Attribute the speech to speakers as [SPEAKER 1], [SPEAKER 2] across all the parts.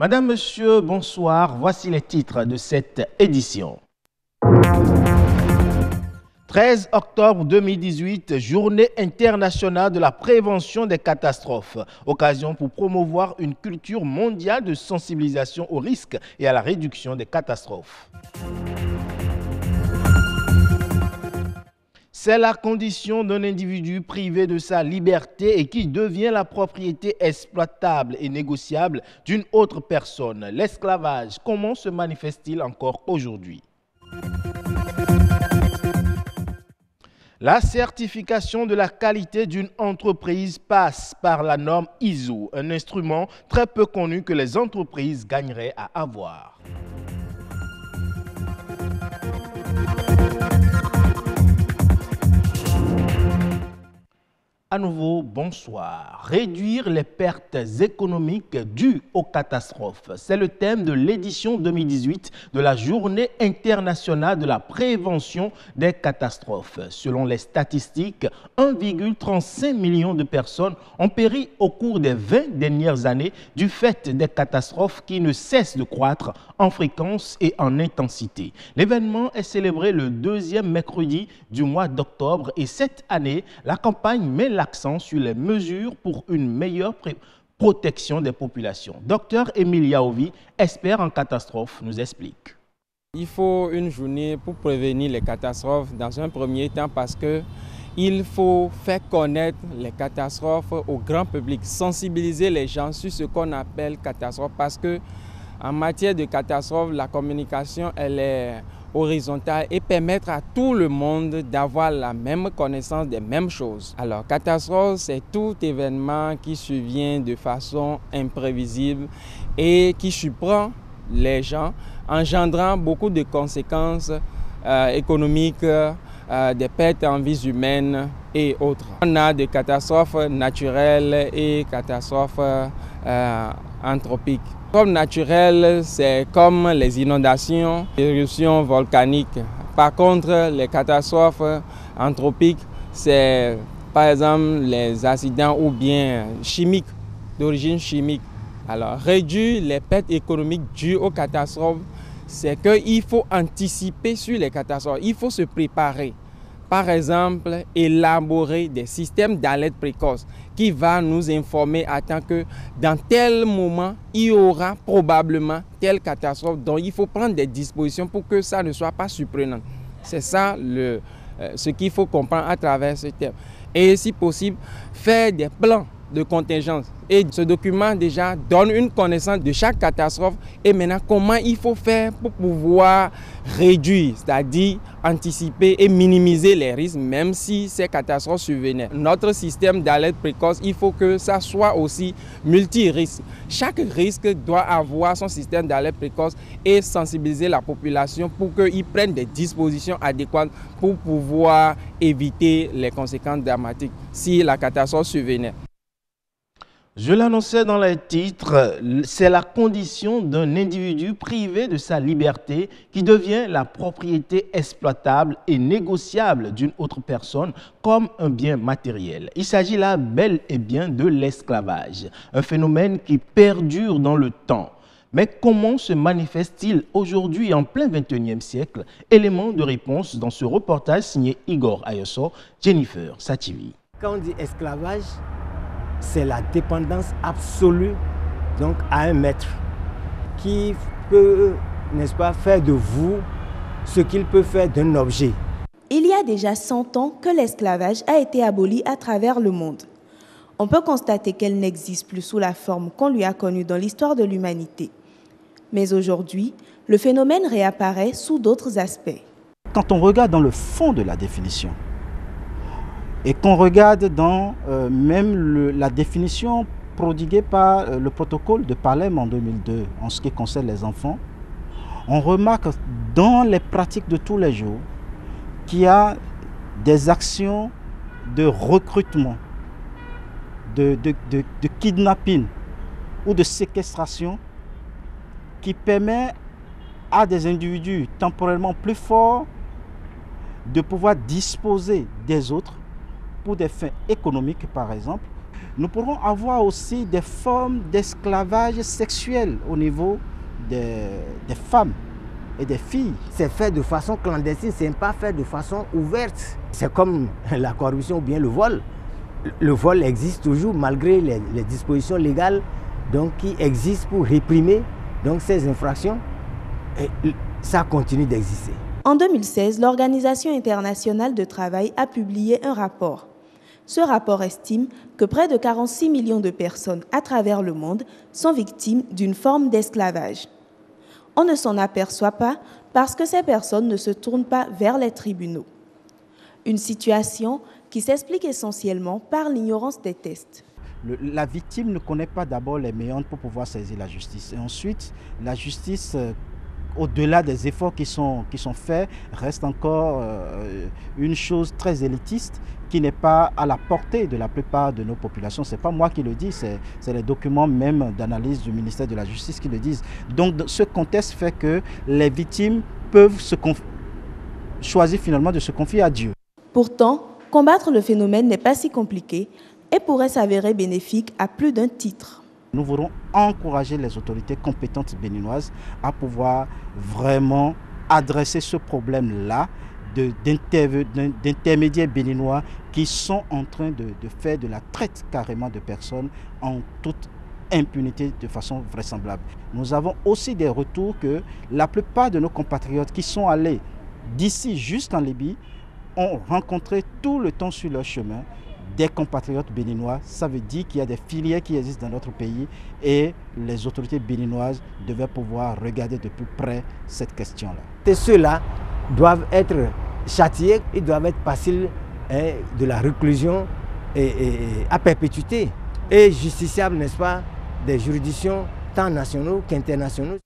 [SPEAKER 1] Madame, Monsieur, bonsoir. Voici les titres de cette édition. 13 octobre 2018, Journée internationale de la prévention des catastrophes. Occasion pour promouvoir une culture mondiale de sensibilisation aux risques et à la réduction des catastrophes. C'est la condition d'un individu privé de sa liberté et qui devient la propriété exploitable et négociable d'une autre personne. L'esclavage, comment se manifeste-t-il encore aujourd'hui? La certification de la qualité d'une entreprise passe par la norme ISO, un instrument très peu connu que les entreprises gagneraient à avoir. À nouveau, bonsoir. Réduire les pertes économiques dues aux catastrophes. C'est le thème de l'édition 2018 de la Journée internationale de la prévention des catastrophes. Selon les statistiques, 1,35 million de personnes ont péri au cours des 20 dernières années du fait des catastrophes qui ne cessent de croître en fréquence et en intensité. L'événement est célébré le deuxième mercredi du mois d'octobre et cette année, la campagne met l'accent sur les mesures pour une meilleure protection des populations. Docteur Émile Yaovi, expert en catastrophes, nous explique.
[SPEAKER 2] Il faut une journée pour prévenir les catastrophes dans un premier temps parce qu'il faut faire connaître les catastrophes au grand public, sensibiliser les gens sur ce qu'on appelle catastrophe parce que en matière de catastrophe, la communication elle est horizontale et permettre à tout le monde d'avoir la même connaissance des mêmes choses. Alors, catastrophe, c'est tout événement qui survient de façon imprévisible et qui surprend les gens, engendrant beaucoup de conséquences économiques, des pertes en vies humaines et autres. On a des catastrophes naturelles et catastrophes anthropiques. Comme naturel, c'est comme les inondations, les éruptions volcaniques. Par contre, les catastrophes anthropiques, c'est par exemple les accidents ou bien chimiques, d'origine chimique. Alors, réduire les pertes économiques dues aux catastrophes, c'est qu'il faut anticiper sur les catastrophes, il faut se préparer. Par exemple, élaborer des systèmes d'alerte précoce qui va nous informer à temps que dans tel moment, il y aura probablement telle catastrophe dont il faut prendre des dispositions pour que ça ne soit pas surprenant. C'est ça ce qu'il faut comprendre à travers ce thème. Et si possible, faire des plans de contingence. Et ce document déjà donne une connaissance de chaque catastrophe et maintenant comment il faut faire pour pouvoir réduire, c'est-à-dire anticiper et minimiser les risques même si ces catastrophes survenaient. Notre système d'alerte précoce, il faut que ça soit aussi multi-risque. Chaque risque doit avoir son système d'alerte précoce et sensibiliser la population pour qu'ils prennent des dispositions adéquates pour pouvoir éviter les conséquences dramatiques si la catastrophe survenait.
[SPEAKER 1] Je l'annonçais dans les titres, c'est la condition d'un individu privé de sa liberté qui devient la propriété exploitable et négociable d'une autre personne comme un bien matériel. Il s'agit là bel et bien de l'esclavage, un phénomène qui perdure dans le temps. Mais comment se manifeste-t-il aujourd'hui en plein XXIe siècle? Élément de réponse dans ce reportage signé Igor Ayoso, Jennifer Sativi.
[SPEAKER 3] Quand on dit esclavage, c'est la dépendance absolue donc, à un maître qui peut, n'est-ce pas, faire de vous ce qu'il peut faire d'un objet.
[SPEAKER 4] Il y a déjà 100 ans que l'esclavage a été aboli à travers le monde. On peut constater qu'elle n'existe plus sous la forme qu'on lui a connue dans l'histoire de l'humanité. Mais aujourd'hui, le phénomène réapparaît sous d'autres aspects.
[SPEAKER 5] Quand on regarde dans le fond de la définition, et qu'on regarde dans la définition prodiguée par le protocole de Palerme en 2002 en ce qui concerne les enfants, on remarque dans les pratiques de tous les jours qu'il y a des actions de recrutement, de kidnapping ou de séquestration qui permet à des individus temporellement plus forts de pouvoir disposer des autres pour des fins économiques, par exemple, nous pourrons avoir aussi des formes d'esclavage sexuel au niveau des femmes et des filles.
[SPEAKER 3] C'est fait de façon clandestine, ce n'est pas fait de façon ouverte. C'est comme la corruption ou bien le vol. Le vol existe toujours malgré les dispositions légales donc, qui existent pour réprimer donc, ces infractions. Et ça continue d'exister.
[SPEAKER 4] En 2016, l'Organisation internationale de travail a publié un rapport. Ce rapport estime que près de 46 millions de personnes à travers le monde sont victimes d'une forme d'esclavage. On ne s'en aperçoit pas parce que ces personnes ne se tournent pas vers les tribunaux. Une situation qui s'explique essentiellement par l'ignorance des tests.
[SPEAKER 5] La victime ne connaît pas d'abord les méandres pour pouvoir saisir la justice. Et ensuite, la justice, au-delà des efforts qui sont faits, reste encore une chose très élitiste qui n'est pas à la portée de la plupart de nos populations. Ce n'est pas moi qui le dis, c'est les documents même d'analyse du ministère de la Justice qui le disent. Donc ce contexte fait que les victimes peuvent choisir finalement de se confier à Dieu.
[SPEAKER 4] Pourtant, combattre le phénomène n'est pas si compliqué et pourrait s'avérer bénéfique à plus d'un titre.
[SPEAKER 5] Nous voulons encourager les autorités compétentes béninoises à pouvoir vraiment adresser ce problème-là d'intermédiaires béninois qui sont en train de faire de la traite carrément de personnes en toute impunité de façon vraisemblable. Nous avons aussi des retours que la plupart de nos compatriotes qui sont allés d'ici jusqu'en Libye ont rencontré tout le temps sur leur chemin des compatriotes béninois. Ça veut dire qu'il y a des filières qui existent dans notre pays et les autorités béninoises devaient pouvoir regarder de plus près cette question-là.
[SPEAKER 3] Et ceux-là doivent être châtiés, ils doivent être passés de la réclusion à perpétuité et justiciables, n'est-ce pas, des juridictions tant nationaux qu'internationaux.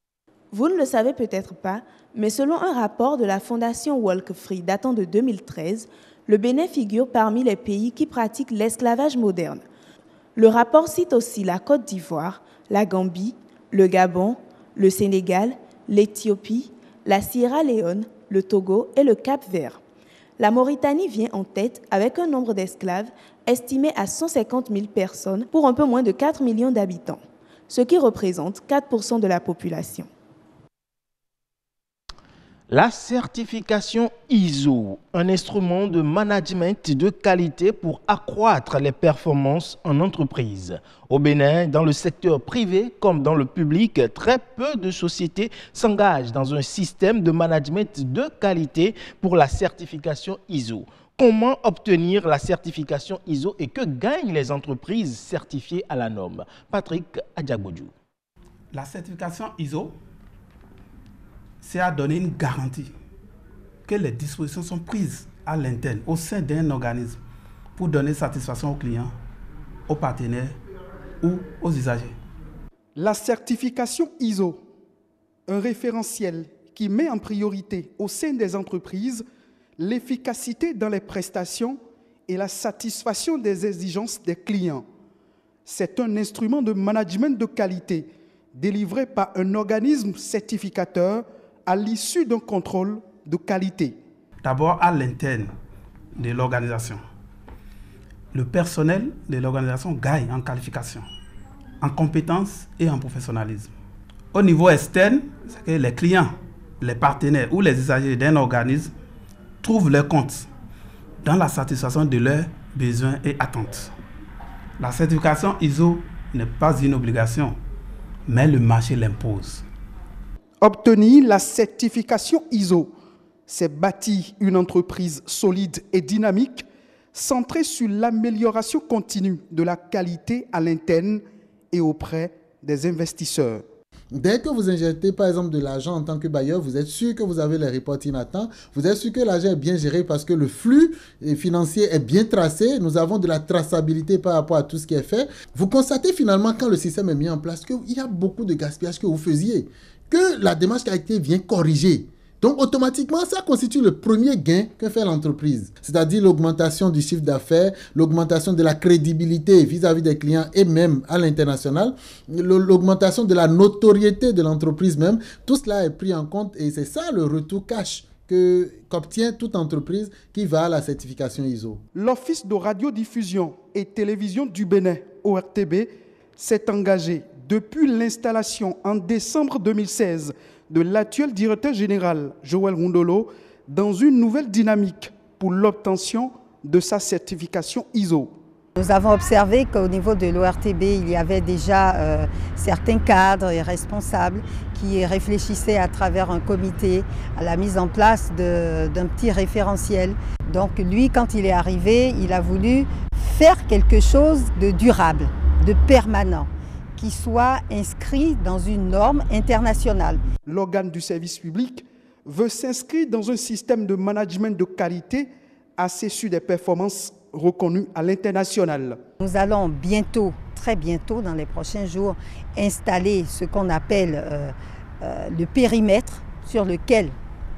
[SPEAKER 4] Vous ne le savez peut-être pas, mais selon un rapport de la Fondation Walk Free datant de 2013, le Bénin figure parmi les pays qui pratiquent l'esclavage moderne. Le rapport cite aussi la Côte d'Ivoire, la Gambie, le Gabon, le Sénégal, l'Éthiopie, la Sierra Leone, le Togo et le Cap-Vert. La Mauritanie vient en tête avec un nombre d'esclaves estimé à 150 000 personnes pour un peu moins de 4 millions d'habitants, ce qui représente 4% de la population.
[SPEAKER 1] La certification ISO, un instrument de management de qualité pour accroître les performances en entreprise. Au Bénin, dans le secteur privé comme dans le public, très peu de sociétés s'engagent dans un système de management de qualité pour la certification ISO. Comment obtenir la certification ISO et que gagnent les entreprises certifiées à la norme? Patrick Adjagbodjou.
[SPEAKER 6] La certification ISO, c'est à donner une garantie que les dispositions sont prises à l'interne, au sein d'un organisme, pour donner satisfaction aux clients, aux partenaires ou aux usagers.
[SPEAKER 7] La certification ISO, un référentiel qui met en priorité au sein des entreprises l'efficacité dans les prestations et la satisfaction des exigences des clients. C'est un instrument de management de qualité délivré par un organisme certificateur à l'issue d'un contrôle de qualité.
[SPEAKER 6] D'abord à l'interne de l'organisation. Le personnel de l'organisation gagne en qualification, en compétences et en professionnalisme. Au niveau externe, c'est que les clients, les partenaires ou les usagers d'un organisme trouvent leur compte dans la satisfaction de leurs besoins et attentes. La certification ISO n'est pas une obligation, mais le marché l'impose.
[SPEAKER 7] Obtenir la certification ISO, c'est bâtir une entreprise solide et dynamique, centrée sur l'amélioration continue de la qualité à l'interne et auprès des investisseurs.
[SPEAKER 8] Dès que vous injectez par exemple de l'argent en tant que bailleur, vous êtes sûr que vous avez les reporting à temps, vous êtes sûr que l'argent est bien géré parce que le flux financier est bien tracé, nous avons de la traçabilité par rapport à tout ce qui est fait. Vous constatez finalement quand le système est mis en place qu'il y a beaucoup de gaspillage que vous faisiez, que la démarche qualité vient corriger. Donc automatiquement, ça constitue le premier gain que fait l'entreprise, c'est-à-dire l'augmentation du chiffre d'affaires, l'augmentation de la crédibilité vis-à-vis des clients et même à l'international, l'augmentation de la notoriété de l'entreprise même. Tout cela est pris en compte et c'est ça le retour cash qu'obtient toute entreprise qui va à la certification ISO.
[SPEAKER 7] L'Office de radiodiffusion et télévision du Bénin, ORTB, s'est engagé depuis l'installation en décembre 2016 de l'actuel directeur général, Joël Rundolo, dans une nouvelle dynamique pour l'obtention de sa certification ISO.
[SPEAKER 9] Nous avons observé qu'au niveau de l'ORTB, il y avait déjà certains cadres et responsables qui réfléchissaient à travers un comité à la mise en place d'un petit référentiel. Donc lui, quand il est arrivé, il a voulu faire quelque chose de durable, de permanent, qui soit inscrit dans une norme internationale.
[SPEAKER 7] L'organe du service public veut s'inscrire dans un système de management de qualité assez sur des performances reconnues à l'international.
[SPEAKER 9] Nous allons bientôt, très bientôt, dans les prochains jours, installer ce qu'on appelle le périmètre sur lequel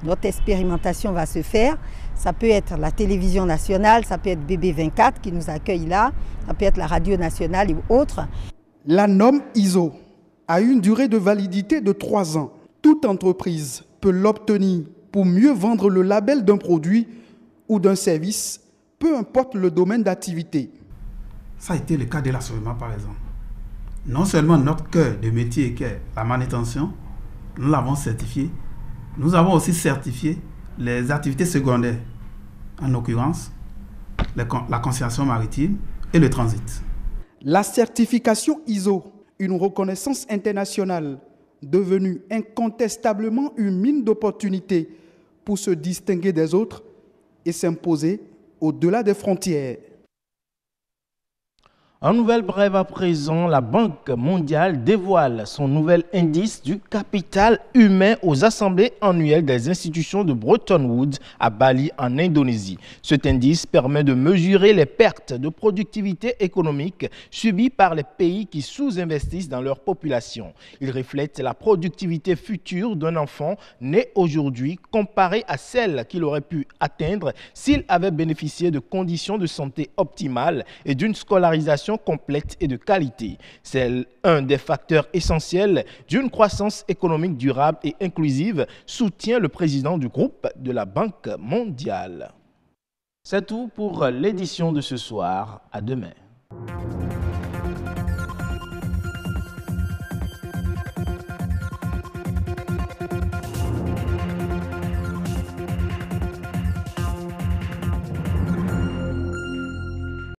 [SPEAKER 9] notre expérimentation va se faire. Ça peut être la télévision nationale, ça peut être BB24 qui nous accueille là, ça peut être la radio nationale et autres.
[SPEAKER 7] La norme ISO a une durée de validité de 3 ans. Toute entreprise peut l'obtenir pour mieux vendre le label d'un produit ou d'un service, peu importe le domaine d'activité.
[SPEAKER 6] Ça a été le cas de l'assolement par exemple. Non seulement notre cœur de métier qui est la manutention, nous l'avons certifié, nous avons aussi certifié les activités secondaires, en l'occurrence la conciliation maritime et le transit.
[SPEAKER 7] La certification ISO, une reconnaissance internationale devenue incontestablement une mine d'opportunités pour se distinguer des autres et s'imposer au-delà des frontières.
[SPEAKER 1] En nouvelle brève à présent, la Banque mondiale dévoile son nouvel indice du capital humain aux assemblées annuelles des institutions de Bretton Woods à Bali en Indonésie. Cet indice permet de mesurer les pertes de productivité économique subies par les pays qui sous-investissent dans leur population. Il reflète la productivité future d'un enfant né aujourd'hui comparée à celle qu'il aurait pu atteindre s'il avait bénéficié de conditions de santé optimales et d'une scolarisation complète et de qualité. C'est un des facteurs essentiels d'une croissance économique durable et inclusive, soutient le président du groupe de la Banque mondiale. C'est tout pour l'édition de ce soir. À demain.